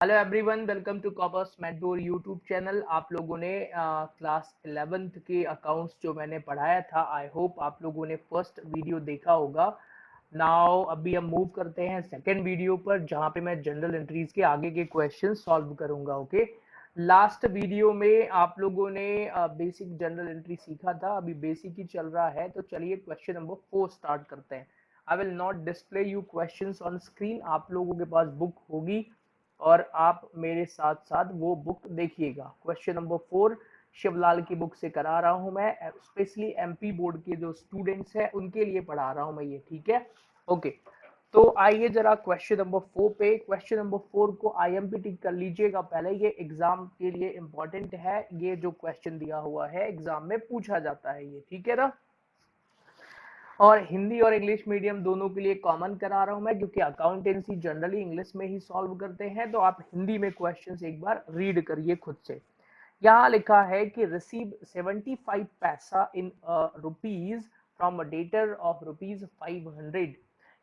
Hello everyone, welcome to commerce mentor YouTube channel. आप लोगों ने क्लास 11th के अकाउंट्स जो मैंने पढ़ाया था, आई होप आप लोगों ने फर्स्ट वीडियो देखा होगा। नाउ अभी हम मूव करते हैं सेकंड वीडियो पर, जहां पे मैं जनरल एंट्रीज के आगे के क्वेश्चन सॉल्व करूंगा। ओके, लास्ट वीडियो में आप लोगों ने बेसिक जनरल एंट्री सीखा था, अभी बेसिक ही चल रहा है। तो चलिए क्वेश्चन नंबर 4 स्टार्ट करते हैं। I will not display you questions on screen, आप लोगों के पास बुक होगी और आप मेरे साथ साथ वो बुक देखिएगा। क्वेश्चन नंबर 4 शिवलाल की बुक से करा रहा हूं मैं, स्पेशली एमपी बोर्ड के जो स्टूडेंट्स हैं उनके लिए पढ़ा रहा हूं मैं ये, ठीक है। ओके, तो आइए जरा क्वेश्चन नंबर 4 पे। क्वेश्चन नंबर 4 को आईएमपी टिक कर लीजिएगा पहले, ये एग्जाम के लिए इंपॉर्टेंट है। ये जो क्वेश्चन दिया हुआ है एग्जाम में पूछा जाता है ये, ठीक है ना। और हिंदी और इंग्लिश मीडियम दोनों के लिए कॉमन करा रहा हूं मैं, क्योंकि अकाउंटेंसी जनरली इंग्लिश में ही सॉल्व करते हैं। तो आप हिंदी में क्वेश्चंस एक बार रीड करिए खुद से। यहाँ लिखा है कि रिसीव 75 पैसा in rupees from a debtor of rupees 500।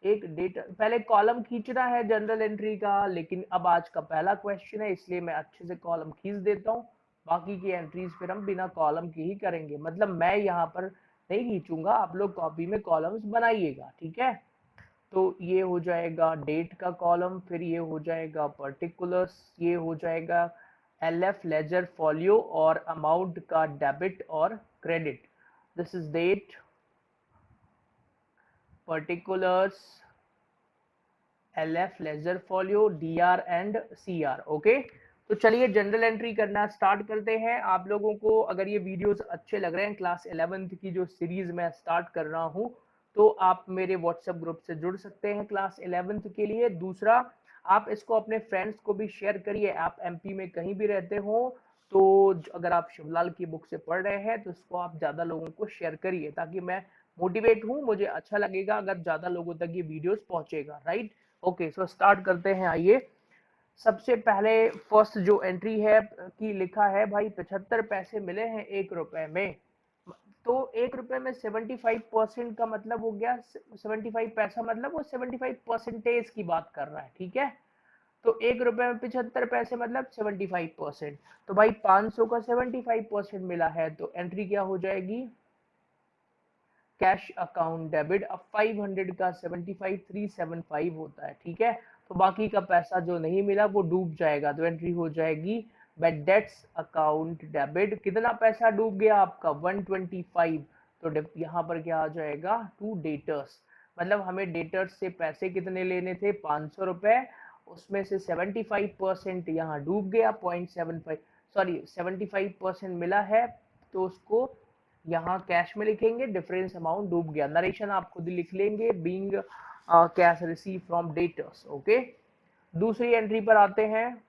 एक डेटर, पहले कॉलम खींचना है जनरल एंट्री का, लेकिन अब आज का पहला क्वेश्चन है इसलिए मैं अच्छे से कॉलम खींच देता हूँ। बाकी की एंट्रीज फिर हम बिना कॉलम के ही करेंगे, मतलब मैं यहाँ पर नहीं खींचूंगा, आप लोग कॉपी में कॉलम्स बनाइएगा, ठीक है। तो ये हो जाएगा डेट का कॉलम, फिर ये हो जाएगा पर्टिकुलर्स, ये हो जाएगा एलएफ लेजर फॉलियो और अमाउंट का डेबिट और credit. This is date, particulars, LF ledger folio, DR and CR. Okay, तो चलिए जनरल एंट्री करना स्टार्ट करते हैं। आप लोगों को अगर ये वीडियोस अच्छे लग रहे हैं, क्लास 11th की जो सीरीज मैं स्टार्ट कर रहा हूं, तो आप मेरे व्हाट्सएप ग्रुप से जुड़ सकते हैं क्लास 11th के लिए। दूसरा, आप इसको अपने फ्रेंड्स को भी शेयर करिए। आप एमपी में कहीं भी रहते हो तो अगर आप शिवलाल की बुक से पढ़ रहे हैं तो इसको आप ज्यादा लोगों को शेयर करिए, ताकि मैं मोटिवेट हूँ, मुझे अच्छा लगेगा अगर ज्यादा लोगों तक ये वीडियोस पहुंचेगा, राइट। ओके, सो स्टार्ट करते हैं। आइए, सबसे पहले फर्स्ट जो एंट्री है कि लिखा है भाई 75 पैसे मिले हैं 1 रुपए में। तो 1 रुपए में 75% का मतलब हो गया 75 पैसा, मतलब वो 75% की बात कर रहा है, ठीक है। तो 1 रुपए में 75 पैसे मतलब 75%। तो भाई 500 का 75% मिला है, तो एंट्री क्या हो जाएगी, कैश अकाउंट डेबिट। अब 500 का 75 375 होता है, ठीक है। तो बाकी का पैसा जो नहीं मिला वो डूब जाएगा, तो एंट्री हो जाएगी बैड डेट्स अकाउंट डेबिट। कितना पैसा डूब गया आपका, 125। तो यहाँ पर क्या आ जाएगा, टू डेटर्स, मतलब हमें डेटर्स से पैसे कितने लेने थे, 500 रुपए। उसमें से 75% यहाँ डूब गया, 0.75, सॉरी 75% मिला है, तो उसको यहाँ कैश में लिखेंगे, डिफरेंस अमाउंट डूब गया। नरेशन आप खुद लिख लेंगे, being cash receive from debtors. Okay, दूसरी एंट्री पर आते हैं।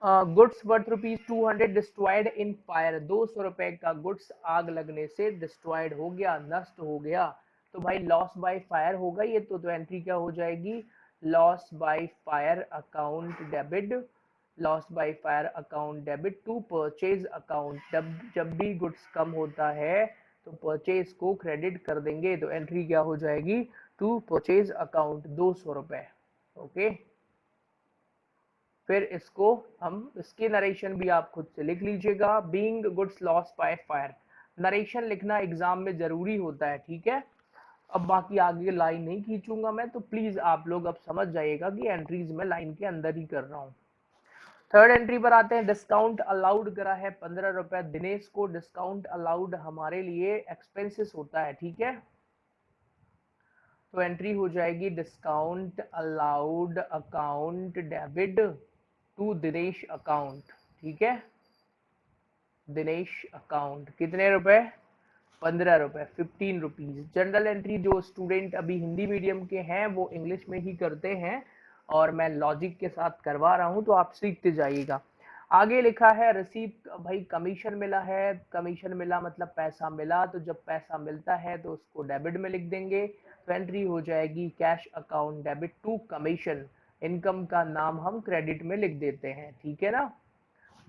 Goods worth ₹200 destroyed in fire. 200 रुपए का गुड्स आग लगने से डिस्ट्रॉयड हो गया, नष्ट हो गया। तो भाई लॉस बाय फायर होगा ये, तो एंट्री क्या हो जाएगी, loss by fire account debit. Loss by fire account debit to purchase account. जब जब भी गुड्स कम होता है तो परचेज को क्रेडिट कर देंगे, तो एंट्री क्या हो जाएगी, टू परचेज अकाउंट 200 रुपए। ओके, फिर इसको हम, इसके नरेशन भी आप खुद से लिख लीजिएगा, being goods loss by fire. Narration लिखना एग्जाम में जरूरी होता है, ठीक है। अब बाकी आगे लाइन नहीं खींचूंगा मैं, तो प्लीज आप लोग अब समझ जाइएगा कि एंट्रीज में लाइन के अंदर ही कर रहा हूँ। थर्ड एंट्री पर आते हैं। डिस्काउंट अलाउड करा है 15 रुपए दिनेश को। डिस्काउंट अलाउड हमारे लिए एक्सपेंसेस होता है, ठीक है। तो एंट्री हो जाएगी discount allowed account debit to Dinesh account, ठीक है। दिनेश अकाउंट कितने रुपए, 15 रुपए, 15 रुपीज। जनरल एंट्री जो स्टूडेंट अभी हिंदी मीडियम के हैं वो इंग्लिश में ही करते हैं, और मैं लॉजिक के साथ करवा रहा हूं, तो आप सीखते जाइएगा। आगे लिखा है रिसीव, भाई कमीशन मिला है, कमीशन मिला मतलब पैसा मिला, तो जब पैसा मिलता है तो उसको डेबिट में लिख देंगे। तो एंट्री हो जाएगी cash account debit to commission. Income का नाम हम क्रेडिट में लिख देते हैं, ठीक है ना।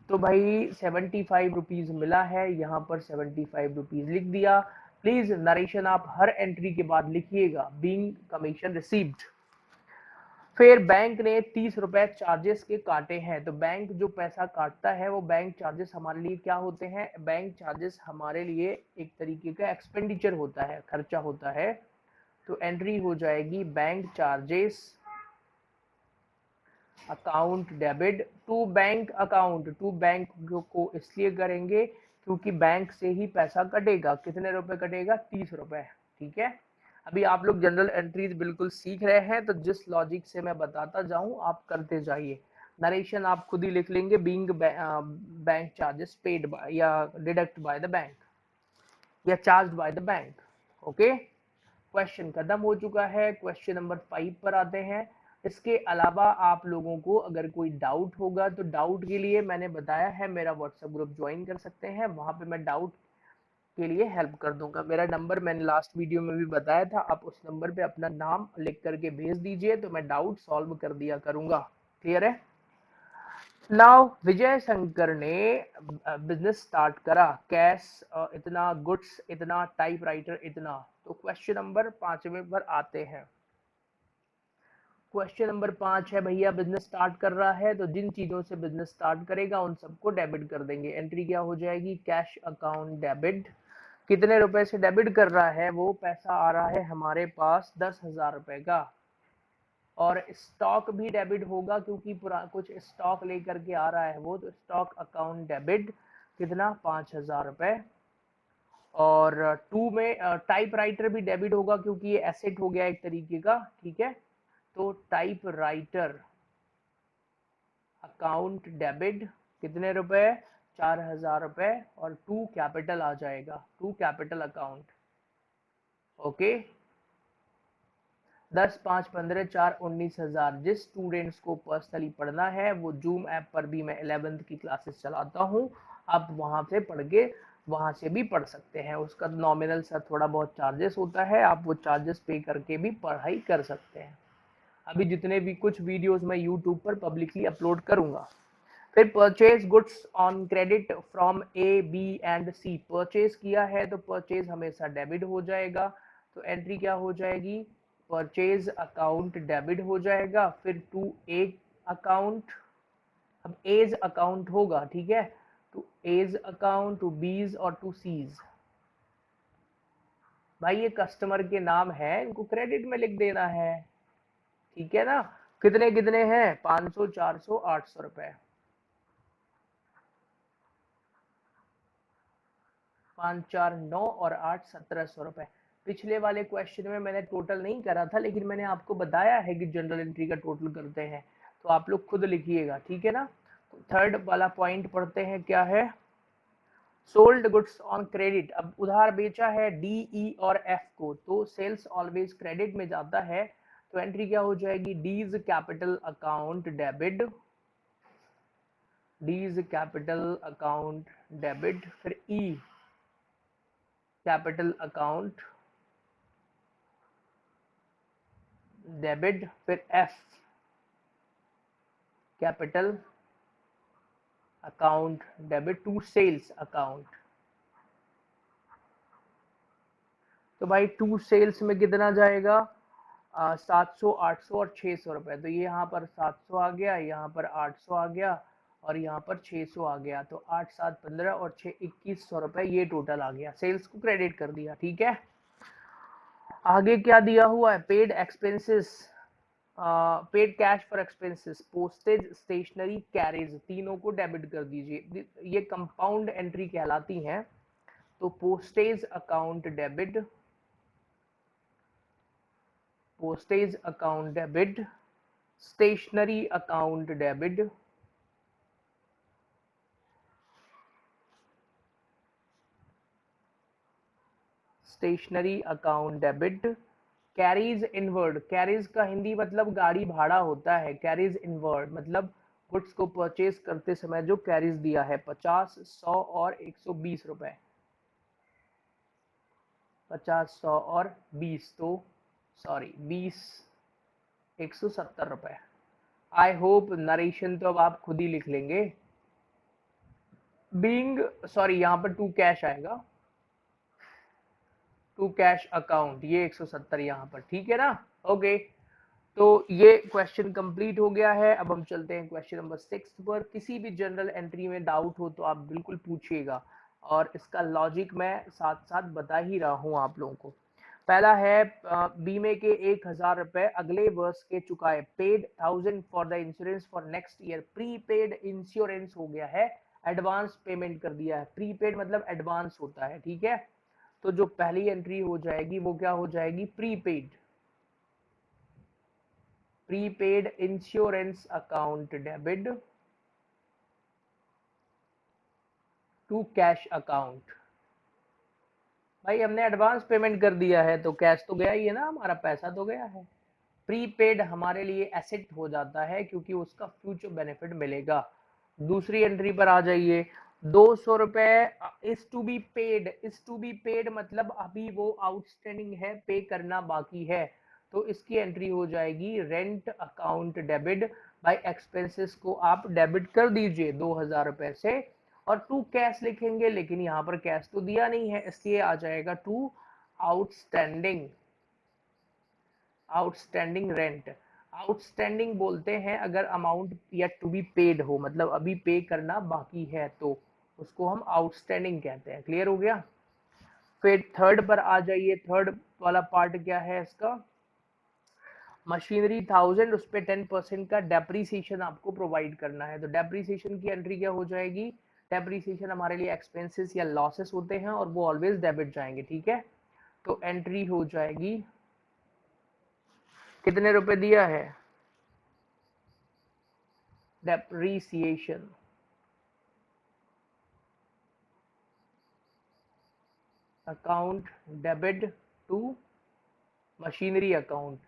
तो भाई 75 रुपीज मिला है, यहाँ पर 75 रुपीज लिख दिया। प्लीज नरेशन आप हर एंट्री के बाद लिखिएगा, बीइंग कमीशन रिसीव्ड। फिर बैंक ने 30 रुपए चार्जेस के काटे हैं। तो बैंक जो पैसा काटता है वो बैंक चार्जेस हमारे लिए क्या होते हैं? बैंक चार्जेस हमारे लिए एक तरीके का एक्सपेंडिचर होता है, खर्चा होता है। तो एंट्री हो जाएगी bank charges account debit to bank account. To bank को इसलिए करेंगे क्योंकि बैंक से ही पैसा कटेगा। कितने रुपए कटेगा? 30 रुपए। ठीक है, अभी आप लोग जनरल एंट्रीज बिल्कुल सीख रहे हैं, तो जिस लॉजिक से मैं बताता जाऊं आप करते जाइए। नरेशन आप खुद ही लिख लेंगे, बीइंग बैंक चार्जेस पेड या डिडक्ट बाय द बैंक या charge by the bank. Okay, question खत्म हो चुका है। क्वेश्चन नंबर 5 पर आते हैं। इसके अलावा आप लोगों को अगर कोई डाउट होगा तो डाउट के लिए मैंने बताया है मेरा व्हाट्सएप ग्रुप ज्वाइन कर सकते हैं, वहां पे मैं डाउट के लिए हेल्प कर दूंगा। मेरा नंबर मैंने लास्ट वीडियो में भी बताया था, आप उस नंबर पे अपना नाम लिख करके भेज दीजिए तो मैं डाउट सॉल्व कर दिया करूंगा। क्लियर है? नाउ विजय शंकर ने बिजनेस स्टार्ट करा, कैश इतना, गुड्स इतना, टाइपराइटर इतना। तो क्वेश्चन नंबर 5वें पर आते हैं। क्वेश्चन नंबर 5 है भैया, बिजनेस स्टार्ट कर रहा है तो जिन चीजों से बिजनेस स्टार्ट करेगा उन सबको डेबिट कर देंगे। एंट्री क्या हो जाएगी? Cash account debit. कितने रुपए से डेबिट कर रहा है? वो पैसा आ रहा है हमारे पास 10,000 रुपए का। और स्टॉक भी डेबिट होगा क्योंकि कुछ स्टॉक लेकर के आ रहा है वो, तो स्टॉक अकाउंट डेबिट कितना? 5,000 रुपए। और 2 में टाइपराइटर भी डेबिट होगा क्योंकि ये एसेट हो गया एक तरीके का। ठीक है, तो टाइपराइटर अकाउंट डेबिट कितने रुपए? 4,000 रुपए। और 2 कैपिटल आ जाएगा, 2 कैपिटल अकाउंट। ओके, 10, 5, 15, 4, 19,000। जिस स्टूडेंट्स को पर्सनली पढ़ना है वो जूम ऐप पर भी मैं 11th की क्लासेस चलाता हूँ, आप वहां से पढ़ के वहां से भी पढ़ सकते हैं। उसका नॉमिनल सा थोड़ा बहुत चार्जेस होता है, आप वो चार्जेस पे करके भी पढ़ाई कर सकते हैं। अभी जितने भी कुछ वीडियोस मैं यूट्यूब पर पब्लिकली अपलोड करूंगा। फिर purchase goods on credit from A, B and C. Purchase किया है तो परचेज हमेशा डेबिट हो जाएगा। तो एंट्री क्या हो जाएगी? परचेज अकाउंट डेबिट हो जाएगा। फिर टू ए अकाउंट, अब एज अकाउंट होगा। ठीक है, टू एज अकाउंट, टू बीज और टू सीज। भाई ये कस्टमर के नाम है, इनको क्रेडिट में लिख देना है। ठीक है ना? कितने कितने हैं? 500, 400, 800 रुपए। 5, 4, 9 और 8, 1700 रुपए। पिछले वाले क्वेश्चन में मैंने टोटल नहीं करा था, लेकिन मैंने आपको बताया है कि जनरल एंट्री का टोटल करते हैं, तो आप लोग खुद लिखिएगा। ठीक है ना? तो थर्ड वाला पॉइंट पढ़ते हैं, क्या है? Sold goods on credit. अब उधार बेचा है डी, ई और एफ को, तो सेल्स ऑलवेज क्रेडिट में जाता है। तो एंट्री क्या हो जाएगी? D's capital account debit, D's capital account debit. फिर ई कैपिटल अकाउंट डेबिट। फिर F capital account debit to sales account. तो भाई टू सेल्स में कितना जाएगा? 700, 800 और 600 रुपए। तो ये यहाँ पर 700 आ गया, यहाँ पर 800 आ गया और यहाँ पर 600 आ गया। तो 8, 7, 15 और 6, 2100 रुपए ये टोटल आ गया। सेल्स को क्रेडिट कर दिया। ठीक है, आगे क्या दिया हुआ है? Paid expenses, paid cash for expenses, postage, stationery, carriage, तीनों को डेबिट कर दीजिए। ये कंपाउंड एंट्री कहलाती हैं। तो postage account debit, postage account debit, stationery account debit, stationery account debit, carriage inward. Carriage का हिंदी मतलब गाड़ी भाड़ा होता है। कैरीज इनवर्ड मतलब गुड्स को परचेज करते समय जो कैरीज दिया है, 50, 100 और 120 रुपए। 50, 100 और 20, तो सॉरी 20, 170 रुपए। आई होप नरेशन तो अब आप खुद ही लिख लेंगे। बीइंग, सॉरी यहाँ पर टू कैश आएगा, टू कैश अकाउंट, ये 170 यहाँ पर। ठीक है ना? ओके, तो ये क्वेश्चन कंप्लीट हो गया है। अब हम चलते हैं क्वेश्चन नंबर 6 पर। किसी भी जनरल एंट्री में डाउट हो तो आप बिल्कुल पूछिएगा, और इसका लॉजिक मैं साथ साथ बता ही रहा हूं आप लोगों को। पहला है बीमे के 1000 रुपए अगले वर्ष के चुकाए, paid 1000 for the insurance for next year. Prepaid insurance हो गया है, एडवांस पेमेंट कर दिया है। प्रीपेड मतलब एडवांस होता है, ठीक है। तो जो पहली एंट्री हो जाएगी वो क्या हो जाएगी, prepaid. Prepaid insurance account debit to cash account. भाई हमने एडवांस पेमेंट कर दिया है तो कैश तो गया ही है ना, हमारा पैसा तो गया है। प्रीपेड हमारे लिए एसेट हो जाता है क्योंकि उसका फ्यूचर बेनिफिट मिलेगा। दूसरी एंट्री पर आ जाइए। 200 रुपए is to be paid. Is to be paid मतलब अभी वो आउटस्टैंडिंग है, पे करना बाकी है। तो इसकी एंट्री हो जाएगी rent account debit. By expenses को आप डेबिट कर दीजिए 2000 रुपए से, और टू कैश लिखेंगे, लेकिन यहाँ पर कैश तो दिया नहीं है इसलिए आ जाएगा to outstanding. Outstanding rent. Outstanding बोलते हैं अगर अमाउंट या टू बी पेड हो, मतलब अभी पे करना बाकी है, तो उसको हम आउटस्टैंडिंग कहते हैं। क्लियर हो गया। फिर थर्ड पर आ जाइए। थर्ड वाला पार्ट क्या है इसका, मशीनरी 1000, उस पर 10% का डेप्रीसिएशन आपको प्रोवाइड करना है। तो डेप्रीसिएशन की एंट्री क्या हो जाएगी, डेप्रीसिएशन हमारे लिए एक्सपेंसेस या लॉसेस होते हैं और वो ऑलवेज डेबिट जाएंगे, ठीक है। तो एंट्री हो जाएगी, कितने रुपए दिया है, depreciation account debit to machinery account.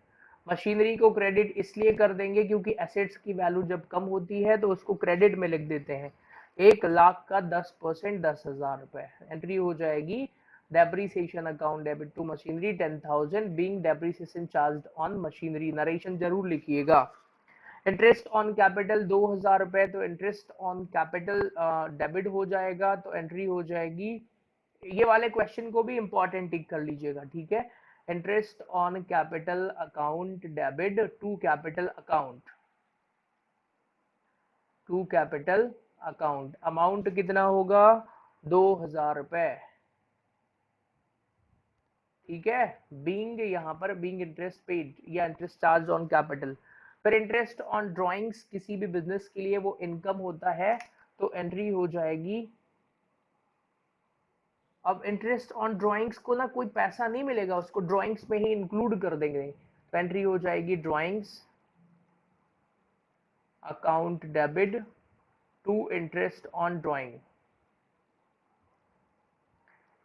Machinery को क्रेडिट इसलिए कर देंगे क्योंकि एसेट्स की वैल्यू जब कम होती है तो उसको क्रेडिट में लिख देते हैं। 1 लाख का 10%, 10,000 रुपए। एंट्री हो जाएगी depreciation account debit to machinery 10,000 being depreciation charged on machinery. Narration जरूर लिखिएगा। इंटरेस्ट ऑन कैपिटल 2000 रुपए, तो इंटरेस्ट ऑन कैपिटल डेबिट हो जाएगा। तो एंट्री हो जाएगी, ये वाले क्वेश्चन को भी इंपॉर्टेंट टिक कर लीजिएगा, ठीक है। Interest on capital account debit to capital account, to capital account. Amount कितना होगा, 2000 रुपए, ठीक है। बीइंग यहाँ पर बीइंग इंटरेस्ट पेड या इंटरेस्ट चार्ज ऑन कैपिटल। फिर इंटरेस्ट ऑन ड्राइंग्स, किसी भी बिजनेस के लिए वो इनकम होता है, तो एंट्री हो जाएगी। अब इंटरेस्ट ऑन ड्राइंग्स को ना कोई पैसा नहीं मिलेगा, उसको ड्राइंग्स में ही इंक्लूड कर देंगे। तो एंट्री हो जाएगी drawings account debit to interest on drawing.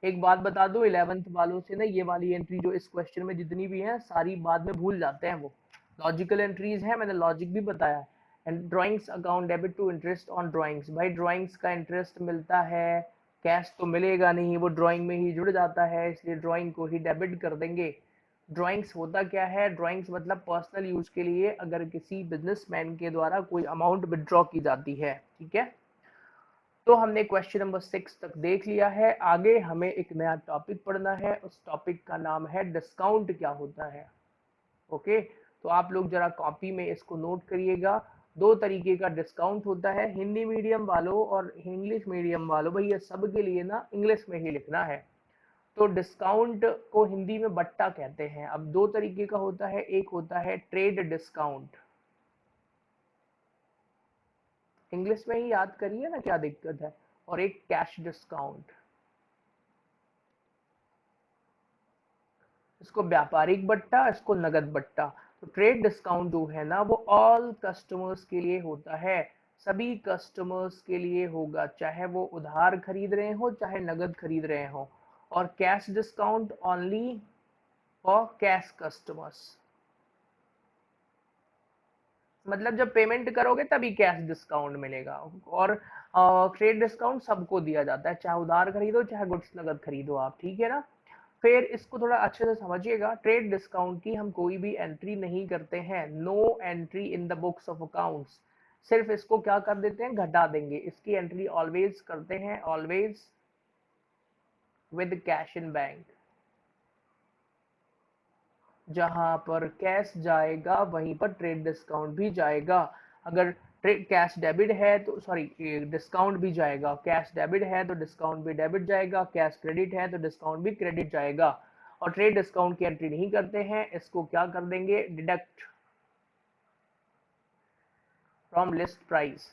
एक बात बता दो 11th वालों से ना, ये वाली एंट्री जो इस क्वेश्चन में जितनी भी है सारी बाद में भूल जाते हैं। वो लॉजिकल एंट्रीज है, मैंने लॉजिक भी बताया। And drawings account debit to interest on drawings, भाई ड्राइंग्स का इंटरेस्ट मिलता है, कैश तो मिलेगा नहीं, वो ड्राइंग में ही जुड़ जाता है, इसलिए ड्राइंग को ही डेबिट कर देंगे। ड्राइंग्स होता क्या है, ड्राइंग्स मतलब पर्सनल यूज के लिए अगर किसी बिजनेसमैन के द्वारा कोई अमाउंट विड्रॉ की जाती है, ठीक है। तो हमने क्वेश्चन नंबर 6 तक देख लिया है। आगे हमें एक नया टॉपिक पढ़ना है, उस टॉपिक का नाम है डिस्काउंट क्या होता है। ओके, तो आप लोग जरा कॉपी में इसको नोट करिएगा। दो तरीके का डिस्काउंट होता है, हिंदी मीडियम वालों और इंग्लिश मीडियम वालों, भैया सबके लिए ना इंग्लिश में ही लिखना है। तो डिस्काउंट को हिंदी में बट्टा कहते हैं। अब दो तरीके का होता है, एक होता है ट्रेड डिस्काउंट, इंग्लिश में ही याद करिए ना, क्या दिक्कत है, और एक कैश डिस्काउंट। इसको व्यापारिक बट्टा, इसको नगद बट्टा। तो ट्रेड डिस्काउंट जो है ना वो ऑल कस्टमर्स के लिए होता है, सभी कस्टमर्स के लिए होगा, चाहे वो उधार खरीद रहे हो चाहे नगद खरीद रहे हो। और cash discount only for cash customers, मतलब जब पेमेंट करोगे तभी कैश डिस्काउंट मिलेगा। और ट्रेड डिस्काउंट सबको दिया जाता है, चाहे उधार खरीदो चाहे गुड्स नगद खरीदो आप, ठीक है ना। फिर इसको थोड़ा अच्छे से समझिएगा। ट्रेड डिस्काउंट की हम कोई भी एंट्री नहीं करते हैं, no entry in the books of accounts. सिर्फ इसको क्या कर देते हैं, घटा देंगे। इसकी एंट्री ऑलवेज करते हैं, always with cash in bank. जहां पर कैश जाएगा वहीं पर ट्रेड डिस्काउंट भी जाएगा। अगर ट्रेड कैश डेबिट है तो सॉरी डिस्काउंट भी जाएगा, कैश डेबिट है तो डिस्काउंट भी डेबिट जाएगा, कैश क्रेडिट है तो डिस्काउंट भी क्रेडिट जाएगा। और ट्रेड डिस्काउंट की एंट्री नहीं करते हैं, इसको क्या कर देंगे, डिडक्ट फ्रॉम लिस्ट प्राइस।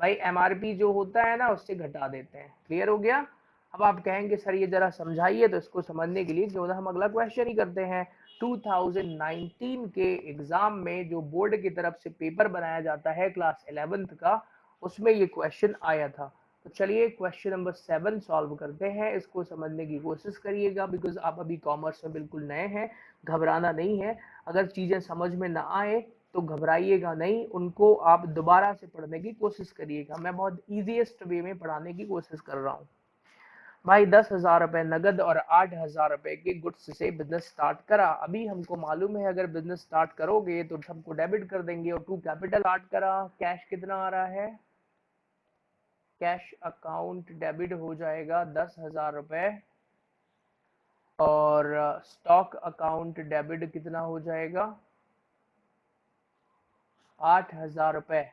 भाई एमआरपी जो होता है ना उससे घटा देते हैं। क्लियर हो गया। अब आप कहेंगे सर ये जरा समझाइए, तो इसको समझने के लिए क्यों ना हम अगला क्वेश्चन ही करते हैं। 2019 के एग्जाम में जो बोर्ड की तरफ से पेपर बनाया जाता है क्लास 11th का, उसमें ये क्वेश्चन आया था। तो चलिए क्वेश्चन नंबर 7 सॉल्व करते हैं, इसको समझने की कोशिश करिएगा, बिकॉज आप अभी कॉमर्स में बिल्कुल नए हैं, घबराना नहीं है। अगर चीजें समझ में ना आए तो घबराइएगा नहीं, उनको आप दोबारा से पढ़ने की कोशिश करिएगा। मैं बहुत ईजीएस्ट वे में पढ़ाने की कोशिश कर रहा हूँ। भाई 10,000 रुपए नगद और 8,000 रुपए के गुड्स से बिजनेस स्टार्ट करा। अभी हमको मालूम है अगर बिजनेस स्टार्ट करोगे तो हमको डेबिट कर देंगे, और टू कैपिटल स्टार्ट करा। कैश कितना आ रहा है, कैश अकाउंट डेबिट हो जाएगा 10,000 रुपए, और स्टॉक अकाउंट डेबिट कितना हो जाएगा 8,000 रुपए।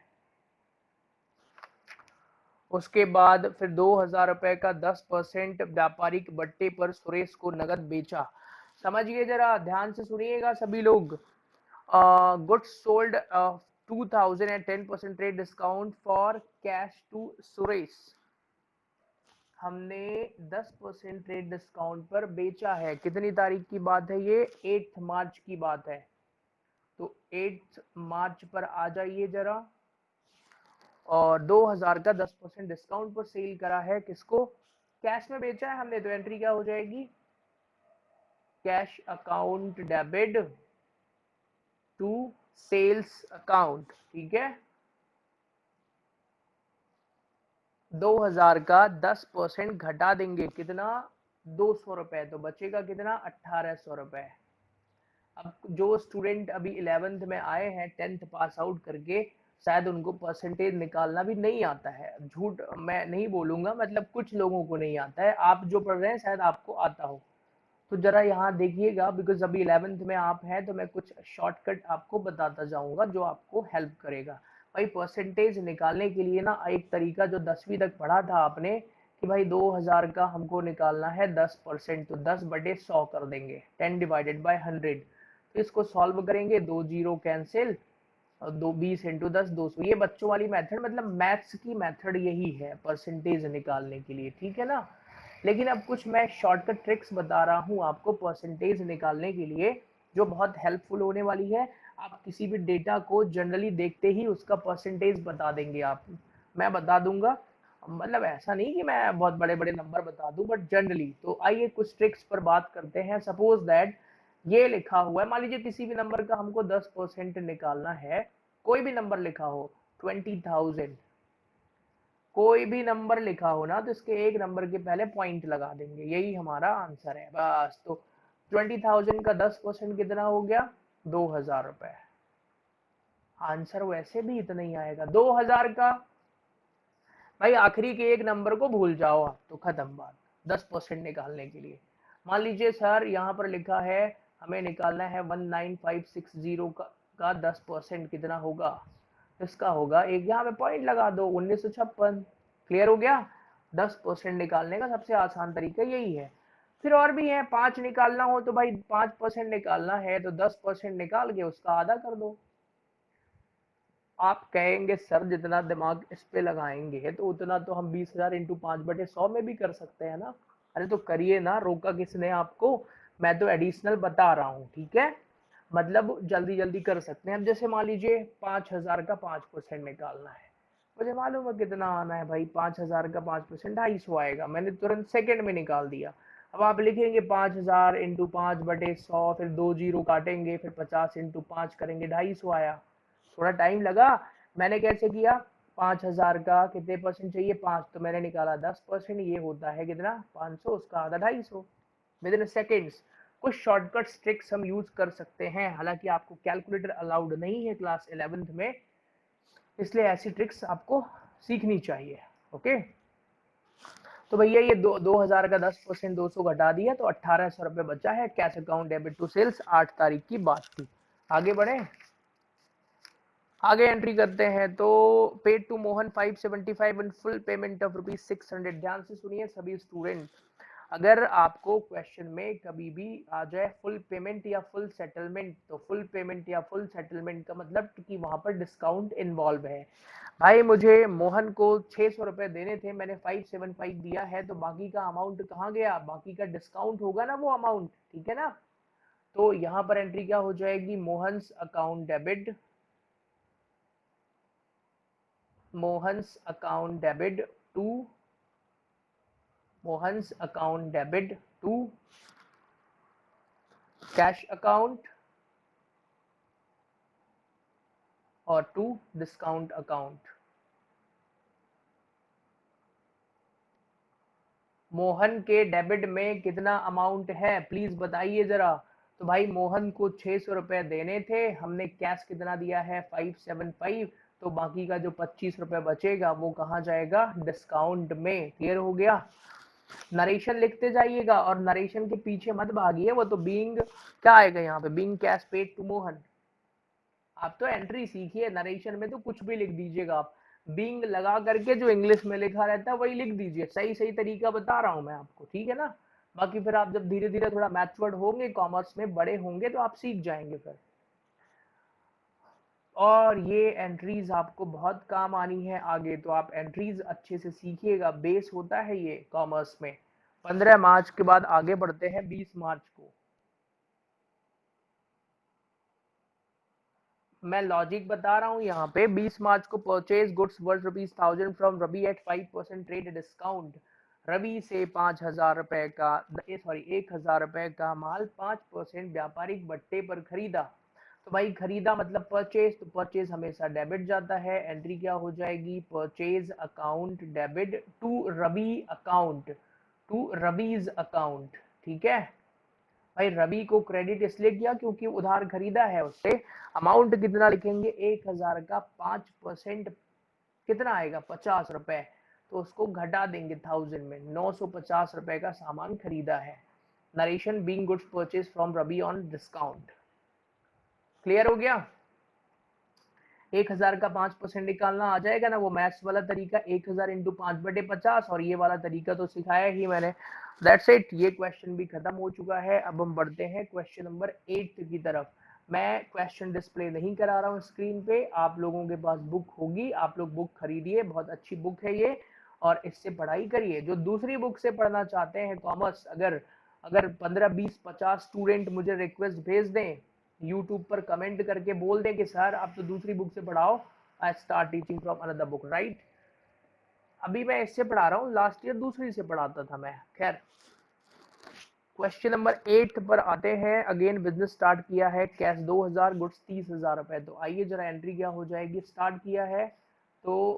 उसके बाद फिर 2,000 रुपए का 10% व्यापारिक बट्टे पर सुरेश को नगद बेचा। समझिए जरा ध्यान से सुनिएगा सभी लोग। Goods sold 2,000 at 10% trade discount for cash to Suresh. हमने 10% ट्रेड डिस्काउंट पर बेचा है। कितनी तारीख की बात है ये, 8 मार्च की बात है। तो 8 मार्च पर आ जाइए जरा। और 2,000 का 10% डिस्काउंट पर सेल करा है, किसको, कैश में बेचा है हमने। तो एंट्री क्या हो जाएगी, cash account debit to sales account. ठीक है, 2,000 का 10% घटा देंगे, कितना 200 रुपए, तो बचेगा कितना 1,800 रुपए। अब जो स्टूडेंट अभी 11th में आए हैं 10th पास आउट करके, शायद उनको परसेंटेज निकालना भी नहीं आता है। झूठ मैं नहीं बोलूंगा, मतलब कुछ लोगों को नहीं आता है। आप जो पढ़ रहे हैं शायद आपको आता हो। तो जरा यहाँ देखिएगा, बिकॉज अभी 11th में आप हैं, तो मैं कुछ शॉर्टकट आपको बताता जाऊंगा जो आपको हेल्प करेगा। भाई परसेंटेज निकालने के लिए ना एक तरीका जो 10वीं तक पढ़ा था आपने, कि भाई 2,000 का हमको निकालना है 10%, तो 10/100 कर देंगे, 10 डिवाइडेड बाय 100। तो इसको सॉल्व करेंगे, 2 जीरो कैंसिल, और 20 इंटू 10 200। ये बच्चों वाली मेथड, मतलब मैथ्स की मेथड यही है परसेंटेज निकालने के लिए, ठीक है ना। लेकिन अब कुछ मैं शॉर्टकट ट्रिक्स बता रहा हूँ आपको परसेंटेज निकालने के लिए, जो बहुत हेल्पफुल होने वाली है। आप किसी भी डेटा को जनरली देखते ही उसका परसेंटेज बता देंगे आप, मैं बता दूंगा। मतलब ऐसा नहीं कि मैं बहुत बड़े बड़े नंबर बता दूं, बट जनरली। तो आइए कुछ ट्रिक्स पर बात करते हैं। सपोज दैट ये लिखा हुआ है, मान लीजिए किसी भी नंबर का हमको 10% निकालना है, कोई भी नंबर लिखा हो, 20,000, कोई भी नंबर लिखा हो ना, तो इसके एक नंबर के पहले पॉइंट लगा देंगे, यही हमारा आंसर है बस। तो 20,000 का 10% कितना हो गया, 2,000 रुपए। आंसर वैसे भी इतना ही आएगा 2,000 का। भाई आखिरी के एक नंबर को भूल जाओ आप, तो खत्म बात। 10% निकालने के लिए मान लीजिए सर यहाँ पर लिखा है हमें निकालना है 19,560 का 10% कितना होगा, इसका होगा एक यहाँ पे पॉइंट लगा दो, 1956। क्लियर हो गया। 10% निकालने का सबसे आसान तरीका यही है। फिर और भी है, 5 निकालना हो तो भाई 5% निकालना है तो 10% निकाल के उसका आधा कर दो। आप कहेंगे सर जितना दिमाग इस पे लगाएंगे तो उतना तो हम 20,000 इंटू 5/100 में भी कर सकते हैं ना। अरे तो करिए ना, रोका किसने आपको। मैं तो एडिशनल बता रहा हूँ, ठीक है। मतलब जल्दी जल्दी कर सकते हैं। अब जैसे मान लीजिए 5,000 का 5% निकालना है, मुझे मालूम है कितना आना है भाई, 5,000 का 5% 250 आएगा, मैंने तुरंत सेकंड में निकाल दिया। अब आप लिखेंगे 5,000 इंटू 5/100, फिर 2 जीरो काटेंगे, फिर 50 इंटू 5 करेंगे, 250 आया। थोड़ा टाइम लगा। मैंने कैसे किया, 5,000 का कितने परसेंट चाहिए, 5, तो मैंने निकाला 10%, ये होता है कितना 500, उसका आधा 250 विद इन सेकेंड्स। कुछ शॉर्टकट ट्रिक्स हम यूज कर सकते हैं, हालांकि आपको कैलकुलेटर अलाउड नहीं है क्लास 11th में, इसलिए ऐसी ट्रिक्स आपको सीखनी चाहिए। ओके, तो भैया ये 2000 का 10% 200 घटा दिया तो 1800 रुपये बचा है। Cash account debit to sales 8 तारीख की बात थी। आगे बढ़े, आगे एंट्री करते हैं। तो paid to Mohan 575 and full payment of ₹600। ध्यान से सुनिए सभी स्टूडेंट, अगर आपको क्वेश्चन में कभी भी आ जाए फुल पेमेंट या फुल सेटलमेंट, तो फुल पेमेंट या फुल सेटलमेंट का मतलब कि वहां पर डिस्काउंट इन्वॉल्व है। भाई मुझे मोहन को 600 रुपए देने थे, मैंने 575 दिया है, तो बाकी का अमाउंट कहाँ गया? बाकी का डिस्काउंट होगा ना वो अमाउंट, ठीक है ना। तो यहाँ पर एंट्री क्या हो जाएगी? Mohan's account debit, Mohan's account debit to, Mohan's account debit to cash account और टू डिस्काउंट अकाउंट। मोहन के डेबिट में कितना अमाउंट है प्लीज बताइए जरा। तो भाई मोहन को 600 रुपए देने थे, हमने कैश कितना दिया है? 575। तो बाकी का जो 25 रुपए बचेगा वो कहाँ जाएगा? डिस्काउंट में। क्लियर हो गया? नरेशन लिखते जाइएगा और नरेशन के पीछे मत भागिए, वो तो बीइंग क्या आएगा यहाँ पे? Being cash paid to Mohan. आप तो एंट्री सीखिए, नरेशन में तो कुछ भी लिख दीजिएगा आप, बीइंग लगा करके जो इंग्लिश में लिखा रहता है वही लिख दीजिए। सही सही तरीका बता रहा हूं मैं आपको, ठीक है ना। बाकी फिर आप जब धीरे धीरे थोड़ा मैच्योर्ड होंगे, कॉमर्स में बड़े होंगे, तो आप सीख जाएंगे फिर। और ये एंट्रीज आपको बहुत काम आनी है आगे, तो आप एंट्रीज अच्छे से सीखिएगा, बेस होता है ये कॉमर्स में। 15 मार्च के बाद आगे बढ़ते हैं 20 मार्च को। मैं लॉजिक बता रहा हूँ यहाँ पे। 20 मार्च को purchase goods worth ₹1000 from Ravi at 5% trade discount. Ravi से 5000 रुपए का, सॉरी 1000 रुपए का माल 5% व्यापारिक बट्टे पर खरीदा। तो भाई खरीदा मतलब परचेज, तो परचेज हमेशा डेबिट जाता है। एंट्री क्या हो जाएगी? Purchase account debit to Ravi account, to Ravi's account, ठीक है। भाई रवि को क्रेडिट इसलिए किया क्योंकि उधार खरीदा है उससे। अमाउंट कितना लिखेंगे? 1000 का 5% कितना आएगा? 50 रुपए। तो उसको घटा देंगे 1000 में, 950 रुपए का सामान खरीदा है। Narration being goods purchase from Ravi on discount. Clear हो गया? 1000 का 5% निकालना आ जाएगा ना, वो मैथ्स वाला तरीका, 1000 इंटू 5/50, और ये वाला तरीका तो सिखाया ही मैंने। दैट्स इट, ये क्वेश्चन भी खत्म हो चुका है। अब हम बढ़ते हैं क्वेश्चन नंबर 8 की तरफ। मैं क्वेश्चन डिस्प्ले नहीं करा रहा हूँ स्क्रीन पे, आप लोगों के पास बुक होगी, आप लोग बुक खरीदिए, बहुत अच्छी बुक है ये, और इससे पढ़ाई करिए। जो दूसरी बुक से पढ़ना चाहते हैं कॉमर्स, अगर अगर 15 20 50 स्टूडेंट मुझे रिक्वेस्ट भेज दें, यूट्यूब पर कमेंट करके बोल दें कि सर आप तो दूसरी बुक से पढ़ाओ, I start teaching from another book, right. अभी मैं इससे पढ़ा रहा हूँ, लास्ट ईयर दूसरी से पढ़ाता था मैं। खैर, क्वेश्चन नंबर 8 पर आते हैं। अगेन बिजनेस स्टार्ट किया है, कैश 2000, गुड्स 30,000 रुपए। तो आइए जरा एंट्री क्या हो जाएगी? स्टार्ट किया है तो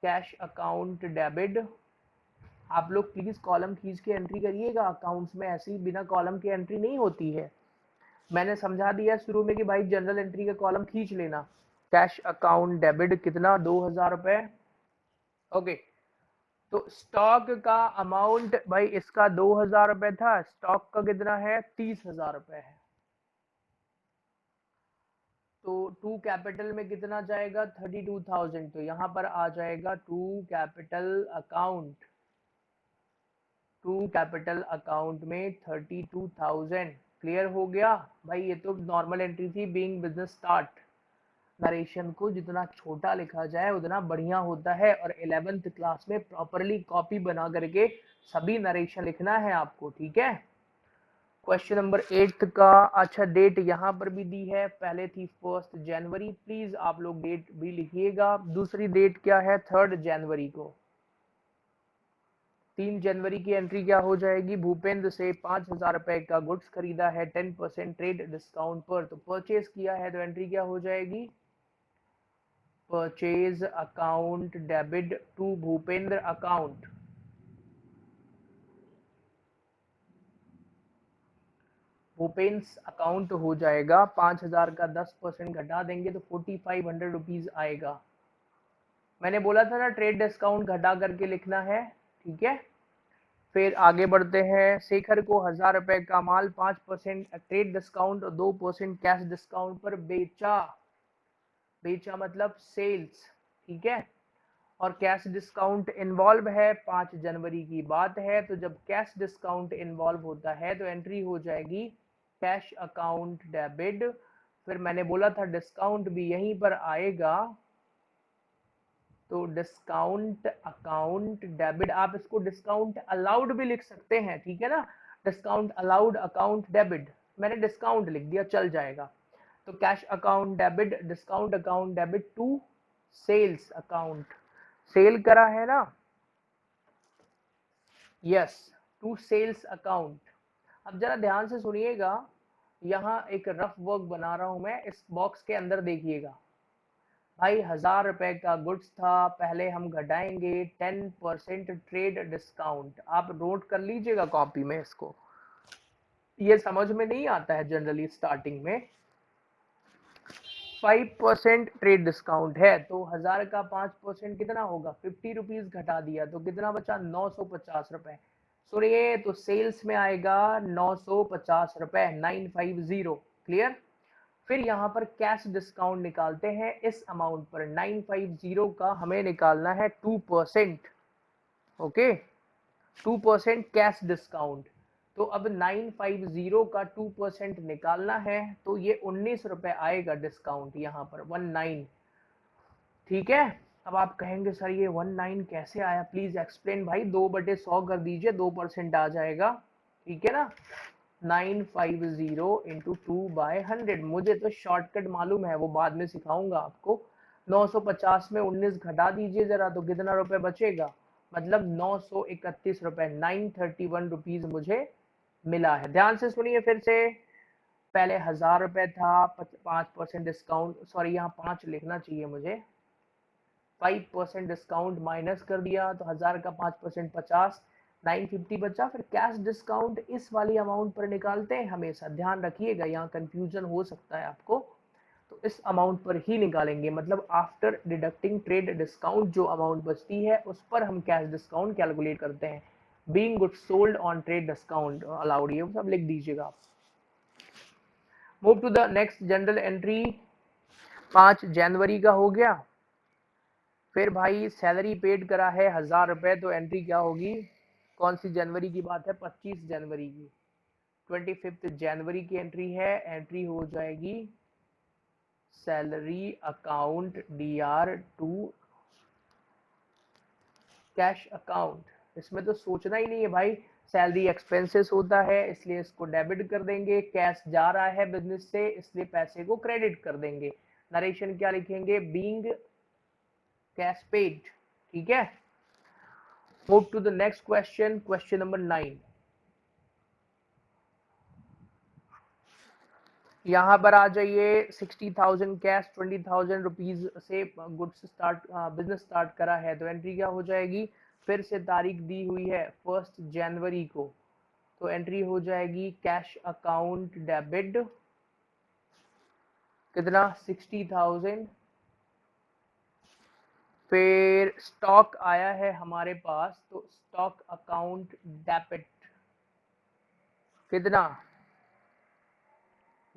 कैश अकाउंट डेबिट। आप लोग प्लीज कॉलम खींच के एंट्री करिएगा, अकाउंट्स में ऐसी बिना कॉलम के एंट्री नहीं होती है। मैंने समझा दिया शुरू में कि भाई जनरल एंट्री का कॉलम खींच लेना। कैश अकाउंट डेबिट कितना? 2000 रुपए। ओके, तो स्टॉक का अमाउंट भाई इसका 2000 रुपए था, स्टॉक का कितना है? 30,000 रुपए है। तो टू कैपिटल में कितना जाएगा? 32,000। तो यहां पर आ जाएगा to capital account, to capital account में 32,000। क्लियर हो गया? भाई ये तो नॉर्मल एंट्री थी, बीइंग बिजनेस स्टार्ट। नरेशन को जितना छोटा लिखा जाए उतना बढ़िया होता है, और 11th क्लास में प्रॉपरली कॉपी बना करके सभी नरेशन लिखना है आपको, ठीक है। क्वेश्चन नंबर 8 का, अच्छा डेट यहाँ पर भी दी है, पहले थी 1 जनवरी, प्लीज आप लोग डेट भी लिखिएगा। दूसरी डेट क्या है? 3 जनवरी को। 3 जनवरी की एंट्री क्या हो जाएगी? भूपेंद्र से 5000 रुपए का गुड्स खरीदा है 10% ट्रेड डिस्काउंट पर। तो परचेज किया है, तो एंट्री क्या हो जाएगी? Purchase account debit to Bhupendra account. Bhupendra account हो जाएगा। 5000 का 10% घटा देंगे तो 4500 रुपीज आएगा। मैंने बोला था ना ट्रेड डिस्काउंट घटा करके लिखना है, ठीक है। फिर आगे बढ़ते हैं। शेखर को 1000 रुपए का माल 5% ट्रेड डिस्काउंट और 2% कैश डिस्काउंट पर बेचा। बेचा मतलब सेल्स, ठीक है। और कैश डिस्काउंट इन्वॉल्व है, 5 जनवरी की बात है। तो जब कैश डिस्काउंट इन्वॉल्व होता है तो एंट्री हो जाएगी कैश अकाउंट डेबिट। फिर मैंने बोला था डिस्काउंट भी यहीं पर आएगा, तो डिस्काउंट अकाउंट डेबिट, आप इसको डिस्काउंट अलाउड भी लिख सकते हैं, ठीक है ना। डिस्काउंट अलाउड अकाउंट डेबिट, मैंने डिस्काउंट लिख दिया, चल जाएगा। तो cash account debit, discount account debit to sales account, sale करा है ना, यस, टू सेल्स अकाउंट। अब जरा ध्यान से सुनिएगा, यहाँ एक रफ वर्क बना रहा हूं मैं, इस बॉक्स के अंदर देखिएगा भाई। 1000 रुपए का गुड्स था, पहले हम घटाएंगे 10% ट्रेड डिस्काउंट। आप नोट कर लीजिएगा कॉपी में इसको, ये समझ में नहीं आता है जनरली स्टार्टिंग में। 5% ट्रेड डिस्काउंट है तो 1000 का 5% कितना होगा, 50 रुपीज घटा दिया तो कितना बचा, 950 रुपए। सुनिए, तो सेल्स में आएगा 950 रुपए, 950, क्लियर। फिर यहाँ पर कैश डिस्काउंट निकालते हैं इस अमाउंट पर, 950 का हमें निकालना है 2%, ओके, 2% कैश डिस्काउंट। तो अब 950 का 2% निकालना है तो ये 19 रुपए आएगा डिस्काउंट यहाँ पर, 19, ठीक है। अब आप कहेंगे सर ये 19 कैसे आया, प्लीज एक्सप्लेन भाई। 2/100 कर दीजिए, 2% आ जाएगा, ठीक है ना। 950 इंटू 2/100, मुझे तो शॉर्टकट मालूम है, वो बाद में सिखाऊंगा आपको। 950 में 19 घटा दीजिए जरा, तो कितना रुपए बचेगा, मतलब 931 रुपए, 931 रुपीज मुझे मिला है। ध्यान से सुनिए फिर से, पहले 1000 रुपए था, 5% डिस्काउंट, सॉरी यहाँ 5 लिखना चाहिए मुझे, 5% डिस्काउंट माइनस कर दिया तो 1000 का 5% 50, 950 बचा। फिर कैश डिस्काउंट इस वाली अमाउंट पर निकालते हैं हमेशा, ध्यान रखिएगा, यहाँ कंफ्यूजन हो सकता है आपको। तो इस अमाउंट पर ही निकालेंगे, मतलब आफ्टर डिडक्टिंग ट्रेड डिस्काउंट जो अमाउंट बचती है उस पर हम कैश डिस्काउंट कैलकुलेट करते हैं। Being goods sold on trade discount allowed, ये सब लिख दीजिएगा आप। Move to the next journal entry. 5 जनवरी का हो गया। फिर भाई सैलरी पेड करा है 1000 रुपए, तो एंट्री क्या होगी, कौन सी जनवरी की बात है, 25 जनवरी की, 25 जनवरी की एंट्री है। एंट्री हो जाएगी salary account DR to cash account. इसमें तो सोचना ही नहीं है भाई, सैलरी एक्सपेंसेस होता है इसलिए इसको डेबिट कर देंगे, कैश जा रहा है बिजनेस से इसलिए पैसे को क्रेडिट कर देंगे। नरेशन क्या लिखेंगे, बीइंग कैश पेड, ठीक है। Move to the next question, question number 9। यहाँ पर आ जाइए, 60,000 कैश, 20,000 रुपीज से गुड्स स्टार्ट, बिजनेस स्टार्ट करा है, तो एंट्री क्या हो जाएगी, फिर से तारीख दी हुई है 1 जनवरी को, तो एंट्री हो जाएगी कैश अकाउंट डेबिट, कितना, 60,000। फिर स्टॉक आया है हमारे पास, तो स्टॉक अकाउंट डेबिट, कितना,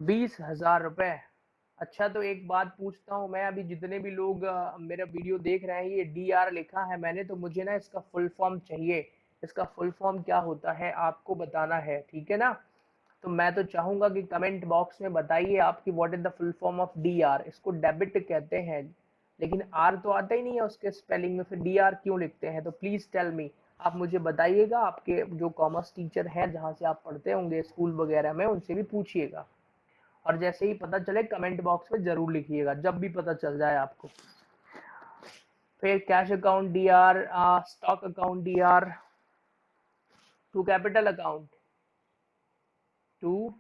20,000 रुपए। अच्छा, तो एक बात पूछता हूँ मैं, अभी जितने भी लोग मेरा वीडियो देख रहे हैं, ये DR लिखा है मैंने, तो मुझे ना इसका फुल फॉर्म चाहिए, इसका फुल फॉर्म क्या होता है आपको बताना है, ठीक है ना। तो मैं तो चाहूंगा कि कमेंट बॉक्स में बताइए आपकी what is the full form of DR। इसको डेबिट कहते हैं, लेकिन आर तो आता ही नहीं है उसके स्पेलिंग में, फिर DR क्यों लिखते हैं, तो प्लीज टेल मी, आप मुझे बताइएगा। आपके जो कॉमर्स टीचर हैं जहाँ से आप पढ़ते होंगे स्कूल वगैरह में, उनसे भी पूछिएगा, और जैसे ही पता चले कमेंट बॉक्स में जरूर लिखिएगा, जब भी पता चल जाए आपको। फिर cash account DR, stock account DR to capital account, to